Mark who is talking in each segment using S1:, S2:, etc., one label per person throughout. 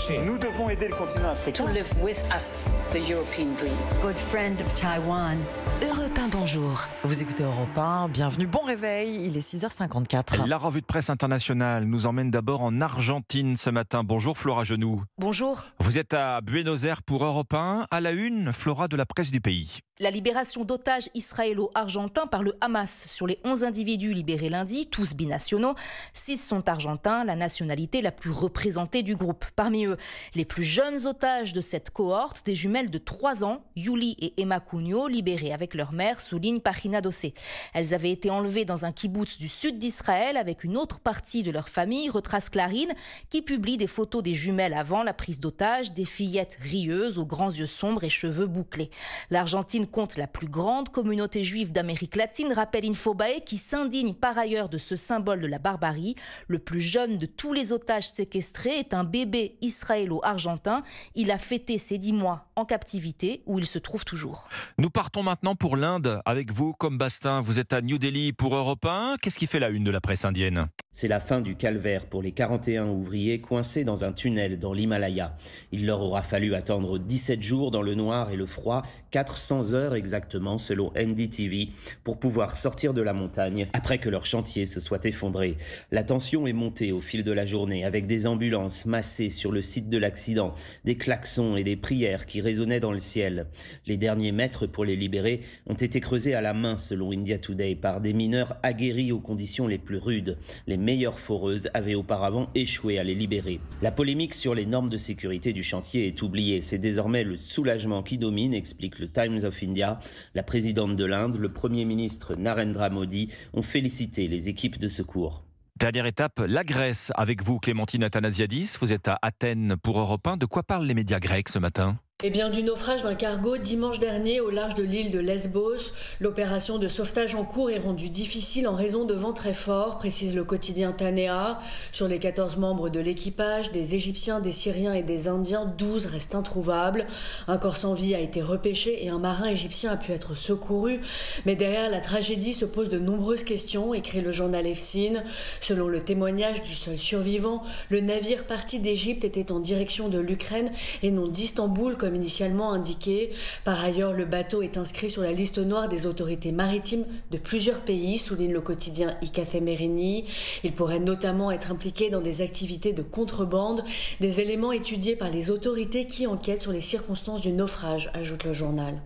S1: marché.
S2: Nous devons aider le continent africain.
S3: To live with us, the European dream.
S4: Good friend of Taiwan.
S5: Europe 1, bonjour. Vous écoutez Europe 1, bienvenue, bon réveil, il est 6h54.
S6: La revue de presse internationale nous emmène d'abord en Argentine ce matin. Bonjour Flora Genoux.
S5: Bonjour.
S6: Vous êtes à Buenos Aires pour Europe 1. À la une, Flora, de la presse du pays.
S7: La libération d'otages israélo-argentins par le Hamas. Sur les 11 individus libérés lundi, tous binationaux, 6 sont argentins, la nationalité la plus représentée du groupe. Parmi eux, les plus jeunes otages de cette cohorte, des jumelles de 3 ans, Yuli et Emma Cugno, libérées avec leur mère, souligne Pagina Doce. Elles avaient été enlevées dans un kibboutz du sud d'Israël avec une autre partie de leur famille, retrace Clarine, qui publie des photos des jumelles avant la prise d'otages, des fillettes rieuses aux grands yeux sombres et cheveux bouclés. L'Argentine compte la plus grande communauté juive d'Amérique latine, rappelle Infobae, qui s'indigne par ailleurs de ce symbole de la barbarie. Le plus jeune de tous les otages séquestrés est un bébé israélo-argentin. Il a fêté ses 10 mois en captivité, où il se trouve toujours.
S6: Nous partons maintenant pour l'Inde avec vous, comme Bastin. Vous êtes à New Delhi pour Europe 1. Qu'est-ce qui fait la une de la presse indienne ?
S8: C'est la fin du calvaire pour les 41 ouvriers coincés dans un tunnel dans l'Himalaya. Il leur aura fallu attendre 17 jours dans le noir et le froid, 400 heures exactement selon NDTV, pour pouvoir sortir de la montagne après que leur chantier se soit effondré. La tension est montée au fil de la journée avec des ambulances massées sur le site de l'accident, des klaxons et des prières qui résonnaient dans le ciel. Les derniers mètres pour les libérer ont été creusés à la main selon India Today par des mineurs aguerris aux conditions les plus rudes. Les meilleures foreuses avaient auparavant échoué à les libérer. La polémique sur les normes de sécurité du chantier est oubliée. C'est désormais le soulagement qui domine, explique le Times of India. La présidente de l'Inde, le Premier ministre Narendra Modi ont félicité les équipes de secours.
S6: Dernière étape, la Grèce. Avec vous, Clémentine Athanasiadis. Vous êtes à Athènes pour Europe 1. De quoi parlent les médias grecs ce matin ?
S9: Eh bien, du naufrage d'un cargo dimanche dernier au large de l'île de Lesbos. L'opération de sauvetage en cours est rendue difficile en raison de vents très forts, précise le quotidien Tanea. Sur les 14 membres de l'équipage, des Égyptiens, des Syriens et des Indiens, 12 restent introuvables. Un corps sans vie a été repêché et un marin égyptien a pu être secouru. Mais derrière la tragédie se posent de nombreuses questions, écrit le journal Efsin. Selon le témoignage du seul survivant, le navire parti d'Égypte était en direction de l'Ukraine et non d'Istanbul, comme initialement indiqué. Par ailleurs, le bateau est inscrit sur la liste noire des autorités maritimes de plusieurs pays, souligne le quotidien Ikathemerini. Il pourrait notamment être impliqué dans des activités de contrebande, des éléments étudiés par les autorités qui enquêtent sur les circonstances du naufrage, ajoute le journal.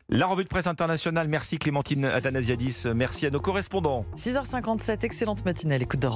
S6: La revue de presse internationale. Merci Clémentine Athanasiadis. Merci à nos correspondants.
S5: 6h57, excellente matinée à l'écoute d'Europe.